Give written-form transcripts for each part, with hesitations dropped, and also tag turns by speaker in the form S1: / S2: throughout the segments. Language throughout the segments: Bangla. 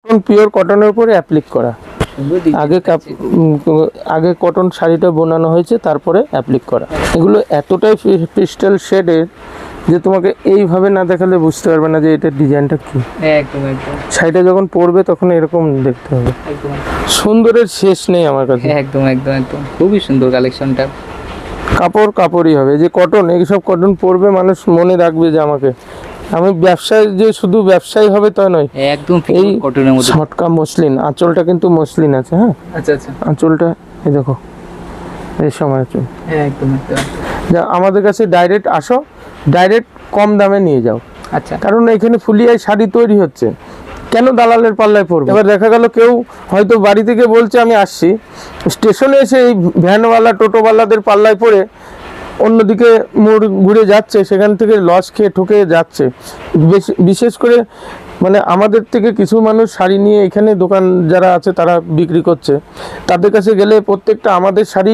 S1: পিওর কটনের উপরে অ্যাপ্লিক করা। আগে কটন শাড়িটা বোনানো হয়েছে, তারপরে অ্যাপ্লিক করা। এগুলো এতটাই ক্রিস্টাল শেডের যে তোমাকে এইভাবে না দেখালে বুঝতে পারবে না যে এটার ডিজাইনটা কি।
S2: একদম একদম
S1: শাড়িটা যখন পরবে তখন এরকম দেখতে হবে।
S2: একদম
S1: সুন্দরের শেষ নেই আমার কাছে।
S2: একদম একদম একদম খুবই সুন্দর কালেকশনটা।
S1: কাপড়ই হবে যে কটন, এইসব কটন পরবে মানুষ মনে রাখবে যে আমাকে। আমি ব্যবসায় যে শুধু ব্যবসায়ী হবে তা নয়,
S2: একদম
S1: এই
S2: কটনের মধ্যে
S1: ছটকা মসলিন, আঁচলটা কিন্তু মসলিন আছে। হ্যাঁ
S2: আচ্ছা আচ্ছা
S1: আঁচলটা এই দেখো, এই সময় আঁচল।
S2: একদম একদম
S1: যা আমাদের কাছে ডাইরেক্ট আসো, ডাইরেক্ট কম দামে নিয়ে যাও।
S2: আচ্ছা
S1: কারণ এখানে ফুলিয়ায় শাড়ি তৈরি হচ্ছে, কেন দালালের পাল্লায় পড়বে? এবার দেখা গেল কেউ হয়তো বাড়ি থেকে বলছে আমি আসছি, স্টেশনে এসে এই ভ্যানওয়ালা টোটোওয়ালাদের পাল্লায় পড়ে অন্যদিকে মোড় ঘুরে যাচ্ছে, সেখান থেকে লস খেয়ে ঠকে যাচ্ছে। বিশেষ করে মানে আমাদের থেকে কিছু মানুষ শাড়ি নিয়ে এখানে দোকান যারা আছে তারা বিক্রি করছে, তাদের কাছে গেলে প্রত্যেকটা আমাদের শাড়ি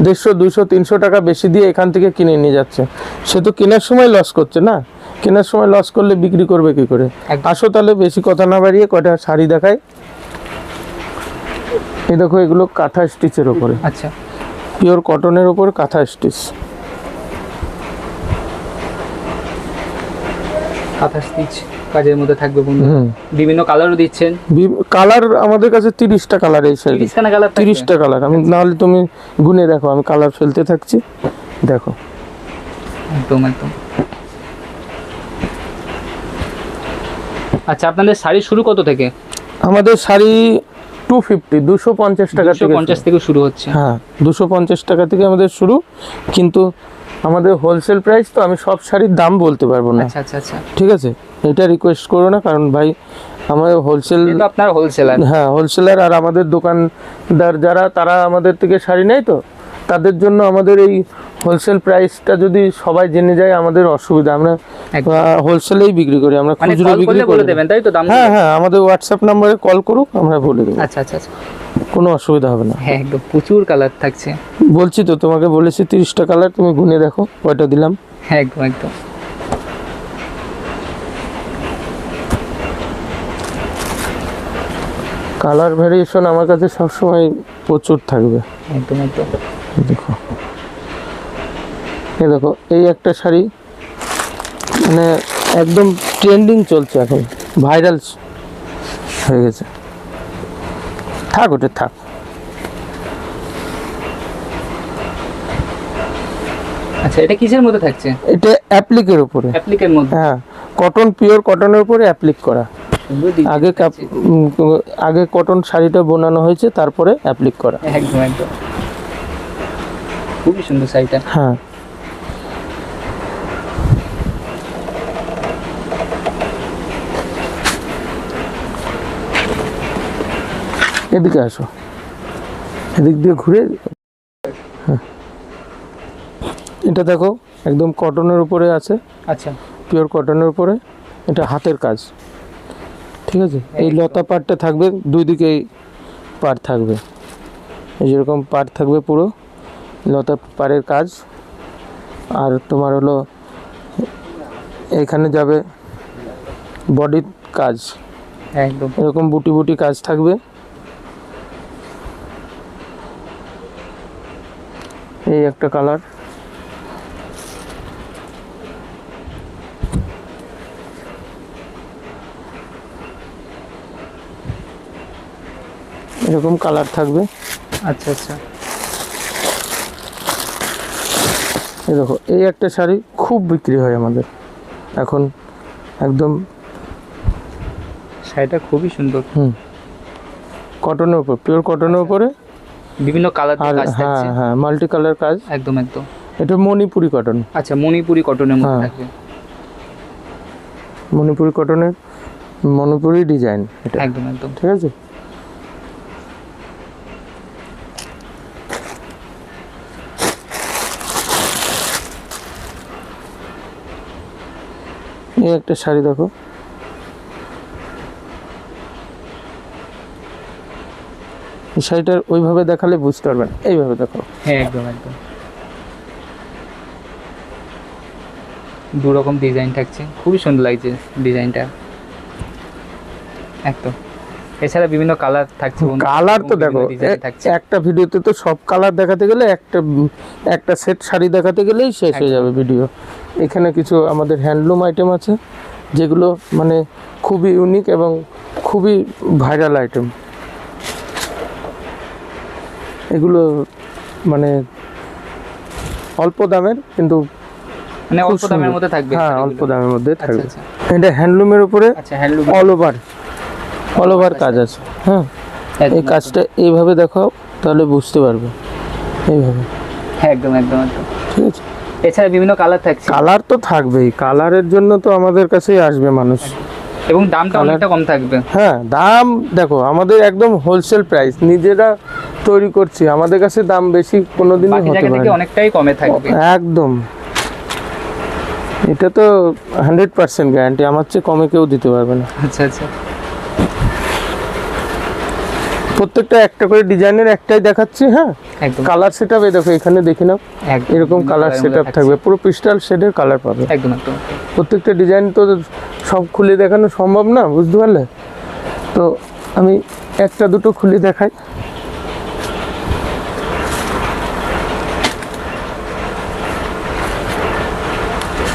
S1: 150, 200, 300 টাকা বেশি দিয়ে এখান থেকে কিনে নিয়ে যাচ্ছে। সে তো কেনার সময় লস করছে না, কেনার সময় লস করলে বিক্রি করবে কি করে? আসো তাহলে বেশি কথা না বাড়িয়ে কয়টা শাড়ি দেখাই। এই দেখো, এগুলো কাঁথা স্টিচের ওপরে।
S2: আচ্ছা
S1: পিওর কটনের ওপর কাঁথা স্টিচ।
S2: কাঁথা স্টিচ কাজের মধ্যে থাকবে বন্ধু। বিভিন্ন কালারও দিচ্ছেন।
S1: কালার আমাদের কাছে 30টা কালার। এই শাড়ি
S2: 30 খানা কালার
S1: 30টা কালার। আমি নাহলে তুমি গুনে দেখো, আমি কালার ফেলতে থাকছি, দেখো।
S2: একদম একদম। আচ্ছা, আপনাদের শাড়ি শুরু কত থেকে?
S1: আমাদের শাড়ি 250 টাকা থেকে
S2: 250 থেকে শুরু হচ্ছে।
S1: হ্যাঁ 250 টাকা থেকে আমাদের শুরু, কিন্তু আমাদের হোলসেল প্রাইস তো আমি সব শাড়ির দাম বলতে পারবো না।
S2: আচ্ছা আচ্ছা আচ্ছা,
S1: ঠিক আছে, এটা রিকোয়েস্ট করো না, কারণ ভাই আমাদের হোলসেল,
S2: আপনার হোলসেলার।
S1: হ্যাঁ হোলসেলার, আর আমাদের দোকানদার যারা তারা আমাদের থেকে শাড়ি নেয়, তো তাদের জন্য আমাদের এই হোলসেল প্রাইসটা যদি সবাই জেনে যায় আমাদের অসুবিধা। আমরা হোলসেলেই বিক্রি করি, আমরা খুচরো বিক্রি
S2: বলে দেবেন তাই তো দাম?
S1: হ্যাঁ হ্যাঁ, আমাদের হোয়াটসঅ্যাপ নম্বরে কল করুক, আমরা বলে দেবো।
S2: আচ্ছা আচ্ছা আচ্ছা,
S1: কোনো অসুবিধা হবে না।
S2: হ্যাঁ একদম প্রচুর কালার থাকছে।
S1: বলছি তো তোমাকে, বলেছি 30টা কালার, তুমি গুনে দেখো কয়টা দিলাম।
S2: হ্যাঁ একদম একদম।
S1: কালার ভ্যারিয়েশন আমার কাছে সবসময় প্রচুর থাকবে।
S2: একদম একদম।
S1: দেখো, এই দেখো, এই একটা শাড়ি মানে একদম ট্রেন্ডিং চলছে এখন, ভাইরাল হয়ে গেছে। থাক, ওটা থাক।
S2: আচ্ছা, এটা কিসের মধ্যে থাকছে?
S1: এটা অ্যাপ্লিকের উপরে।
S2: অ্যাপ্লিকের মধ্যে?
S1: হ্যাঁ, কটন, পিওর কটনের উপরে অ্যাপ্লিক করা। আগে কটন শাড়িটা বোনানো হয়েছে, তারপরে অ্যাপ্লিক করা।
S2: একদম একদম, খুবই সুন্দর শাড়িটা।
S1: হ্যাঁ, এদিকে আসো, এদিক দিয়ে ঘুরে। হ্যাঁ, এটা দেখো একদম কটনের উপরে আছে।
S2: আচ্ছা,
S1: পিওর কটনের উপরে, এটা হাতের কাজ। ঠিক আছে, এই লতা পাড়টা থাকবে, দুই দিকে পাড় থাকবে, এই যেরকম পাড় থাকবে, পুরো লতা পাড়ের কাজ। আর তোমার হলো এখানে যাবে বডির কাজ,
S2: একদম
S1: এরকম বুটি বুটি কাজ থাকবে। এই একটা কালার, এরকম কালার থাকবে।
S2: আচ্ছা আচ্ছা,
S1: এই দেখো, এই একটা শাড়ি খুব বিক্রি হয় আমাদের এখন, একদম
S2: শাড়িটা খুবই সুন্দর।
S1: কটনের উপর, পিওর কটনের উপরে
S2: বিভিন্ন কালার
S1: আর
S2: কাজ
S1: হ্যাঁ
S2: থাকছে।
S1: হ্যাঁ, মাল্টি কালার কাজ।
S2: একদম একদম।
S1: এটা মণিপুরি কটন।
S2: আচ্ছা, মণিপুরি কটনের মধ্যে
S1: হ্যাঁ।
S2: থাকবে।
S1: মণিপুরি কটনের, মণিপুরি ডিজাইন এটা।
S2: একদম একদম।
S1: ঠিক আছে, এই একটা শাড়ি দেখো, এই শাড়িটার ওইভাবে দেখালে বুঝতে পারবেন, এইভাবে দেখো।
S2: হ্যাঁ একদম একদম, দু রকম ডিজাইন থাকছে, খুবই সুন্দর লাগছে ডিজাইনটা একদম। এছাড়া বিভিন্ন কালার থাকছে বন্ধু,
S1: কালার তো
S2: এবং
S1: দেখো
S2: বিভিন্ন ডিজাইন থাকছে।
S1: একটা ভিডিওতে তো সব কালার দেখাতে গেলে একটা সেট শাড়ি দেখাতে গেলেই শেষ হয়ে যাবে ভিডিও। এখানে কিছু আমাদের হ্যান্ডলুম আইটেম আছে যেগুলো মানে খুবই ইউনিক এবং খুবই ভাইরাল আইটেম। এগুলো মানে অল্প দামের কিন্তু
S2: মানে
S1: খুব
S2: অল্প দামের
S1: সুন্দর।
S2: মধ্যে থাকবে
S1: হ্যাঁ
S2: শাড়িগুলো।
S1: অল্প দামের মধ্যে
S2: আচ্ছা
S1: থাকবে।
S2: আচ্ছা
S1: এটা হ্যান্ডলুমের উপরে
S2: আচ্ছা, হ্যান্ডলুম
S1: অল ওভার কাজ আছে। হ্যাঁ, এই কাজটা এইভাবে দেখাও তাহলে বুঝতে পারবে। এইভাবে
S2: হ্যাঁ, একদম একদম একদম।
S1: ঠিক আছে।
S2: এছাড়া বিভিন্ন কালার থাকছে
S1: কালার তো থাকবেই, কালারের জন্য তো আমাদের কাছেই আসবে মানুষ।
S2: এবং দামটা অনেকটা কম থাকবে।
S1: হ্যাঁ, দাম দেখো আমাদের একদম হোলসেল প্রাইস, নিজেরা তৈরি করছি, আমাদের কাছে দাম বেশি কোনোদিনই
S2: বাকি
S1: হতে
S2: জায়গা
S1: পারে
S2: থেকে
S1: না।
S2: অনেকটাই কমে থাকবে।
S1: একদম, এটা তো 100% গ্যারান্টি, আমার চেয়ে কমে কেউ দিতে পারবে না।
S2: আচ্ছা আচ্ছা,
S1: প্রত্যেকটা একটা করে ডিজাইনের একটাই দেখাচ্ছি। হ্যাঁ,
S2: একদম
S1: কালার সেটআপ এই দেখো এখানে দেখি নাও,
S2: একদম
S1: এরকম
S2: বিভিন্ন
S1: কালার
S2: colour-এর
S1: সেটআপ
S2: মধ্যে
S1: থাকবে, পুরো ক্রিস্টাল শেডের কালার পাবে।
S2: একদম একদম।
S1: প্রত্যেকটা ডিজাইন তো সব খুলে দেখানো সম্ভব না, বুঝতে পারলে? তো আমি একটা দুটো খুলে দেখাই।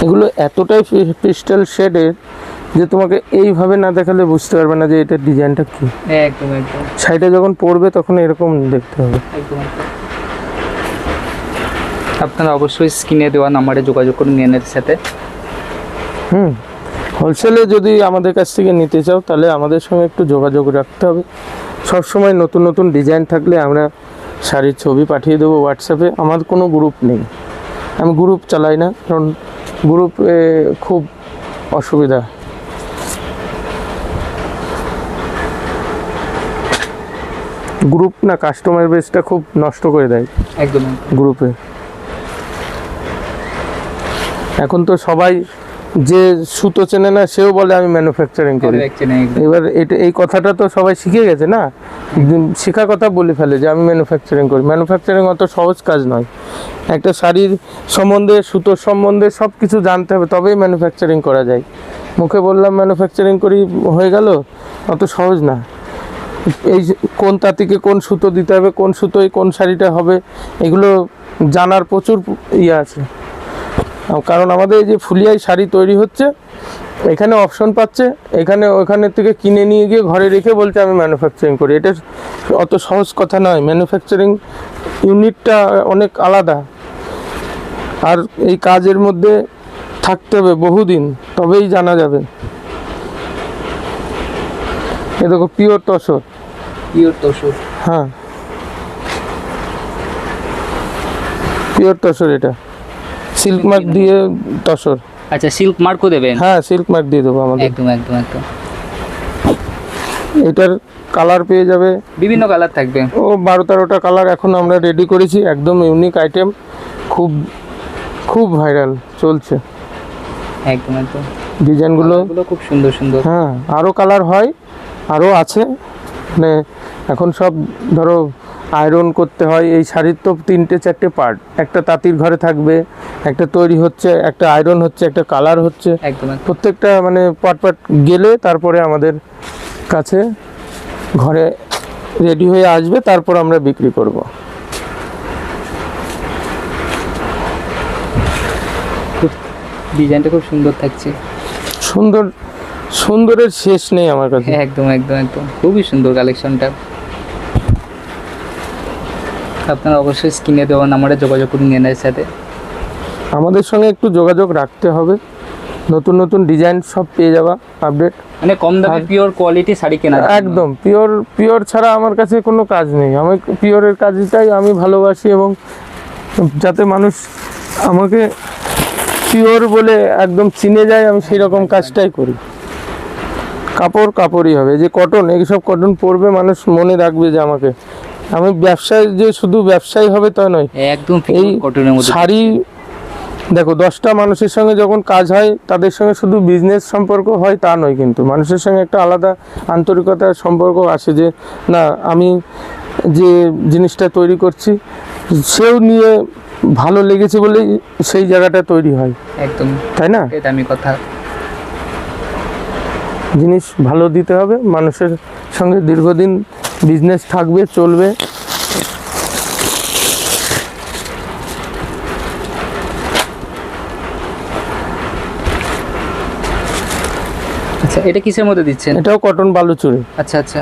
S1: এগুলো এতটাই ক্রিস্টাল শেডের যে তোমাকে এইভাবে না দেখালে বুঝতে পারবে না যে এটার ডিজাইনটা কি।
S2: একদম একদম
S1: শাড়িটা যখন পরবে তখন এরকম দেখতে হবে।
S2: একদম একদম। আপনারা অবশ্যই স্ক্রিনে দেওয়া নাম্বারে যোগাযোগ করুন নিয়ানের সাথে।
S1: হোলসেলে যদি আমাদের কাছ থেকে নিতে চাও তাহলে আমাদের সঙ্গে একটু যোগাযোগ রাখতে হবে। সবসময় নতুন নতুন ডিজাইন থাকলে আমরা শাড়ির ছবি পাঠিয়ে দেবো হোয়াটসঅ্যাপে। আমার কোনো গ্রুপ নেই, আমি গ্রুপ চালাই না, কারণ গ্রুপে খুব অসুবিধা। গ্রুপ না কাস্টমার বেসটা খুব নষ্ট করে দেয়
S2: একদম
S1: গ্রুপে। এখন তো সবাই যে সুতো চেনে না সেও বলে আমি ম্যানুফ্যাকচারিং করি। এবার এই কথাটা তো সবাই শিখে গেছে না, শেখা কথা বলে ফেলে যে আমি ম্যানুফ্যাকচারিং করি। ম্যানুফ্যাকচারিং অত সহজ কাজ নয়। একটা শাড়ির সম্বন্ধে, সুতোর সম্বন্ধে সব কিছু জানতে হবে, তবেই ম্যানুফ্যাকচারিং করা যায়। মুখে বললাম ম্যানুফ্যাকচারিং করি হয়ে গেল, অত সহজ না। এই যে কোন তাঁতিকে কোন সুতো দিতে হবে, কোন সুতোয় কোন শাড়িটা হবে, এগুলো জানার প্রচুর ইয়ে আছে। কারণ আমাদের এই যে ফুলিয়ায় শাড়ি তৈরি হচ্ছে, এখানে অপশন পাচ্ছে, ওখানের থেকে কিনে নিয়ে গিয়ে ঘরে রেখে বলছে আমি ম্যানুফ্যাকচারিং করি। এটা অত সহজ কথা নয়। ম্যানুফ্যাকচারিং ইউনিটটা অনেক আলাদা, আর এই কাজের মধ্যে থাকতে হবে বহুদিন, তবেই জানা যাবে। এ দেখো পিওর তসর। হ্যাঁ, পিওর তসর, এটা সিল্ক মার্ক দিয়ে তসর।
S2: আচ্ছা, সিল্ক মার্কও দেবেন?
S1: হ্যাঁ, সিল্ক মার্ক দিয়ে দেবো আমাদের।
S2: একদম একদম একদম।
S1: এটার কালার পেয়ে যাবে,
S2: বিভিন্ন কালার থাকবে।
S1: 12-13টা কালার এখন আমরা রেডি করেছি, একদম ইউনিক আইটেম, খুব খুব ভাইরাল চলছে
S2: একদম একদম।
S1: ডিজাইনগুলো।
S2: খুব সুন্দর সুন্দর।
S1: হ্যাঁ, আরও কালার হয়, আরও আছে। মানে এখন সব ধরো আয়রন করতে হয়। এই শাড়ির তো 3-4টে পার্ট, একটা তাঁতির ঘরে থাকবে, একটা তৈরি হচ্ছে, একটা আয়রন হচ্ছে, একটা কালার হচ্ছে।
S2: একদম
S1: প্রত্যেকটা মানে পার্ট গেলে তারপরে আমাদের কাছে ঘরে রেডি হয়ে আসবে, তারপর আমরা বিক্রি করব।
S2: ডিজাইনটা খুব সুন্দর থাকছে।
S1: সুন্দরের শেষ নেই আমার কাছে।
S2: একদম একদম একদম, খুবই সুন্দর কালেকশনটা। আপনারা অবশ্যই স্ক্রিনে দেওয়া নাম্বারে যোগাযোগ করুন নিয়ানের সাথে।
S1: আমাদের সঙ্গে একটু যোগাযোগ রাখতে হবে, নতুন নতুন ডিজাইন সব পেয়ে যাবা আপডেট।
S2: মানে কম দামে পিওর কোয়ালিটি শাড়ি কেনা।
S1: একদম পিওর ছাড়া আমার কাছে কোনো কাজ নেই। আমি পিওরের কাজটাই আমি ভালোবাসি, এবং যাতে মানুষ আমাকে পিওর বলে একদম চিনে যায়, আমি সেই রকম কাজটাই করি। কাপড়ই হবে, যে কটন, এইসব কটন পরবে মানুষ মনে রাখবে যে আমাকে। আমি ব্যবসায় যে শুধু ব্যবসায়ী হবে তা নয়,
S2: একদম
S1: এই
S2: কটনের মধ্যে
S1: শাড়ি দেখো 10টা মানুষের সঙ্গে যখন কাজ হয় তাদের সঙ্গে শুধু বিজনেস সম্পর্ক হয় তা নয়, কিন্তু মানুষের সঙ্গে একটা আলাদা আন্তরিকতার সম্পর্ক আসে, যে না আমি যে জিনিসটা তৈরি করছি সেও নিয়ে ভালো লেগেছে বলেই সেই জায়গাটা তৈরি হয়।
S2: একদম,
S1: তাই না?
S2: এটা আমি কথা।
S1: জিনিস ভালো দিতে হবে, মানুষের সঙ্গে দীর্ঘদিন বিজনেস থাকবে, চলবে।
S2: আচ্ছা, এটা কিসের মধ্যে দিচ্ছেন?
S1: এটাও কটন বালুচুরি।
S2: আচ্ছা আচ্ছা।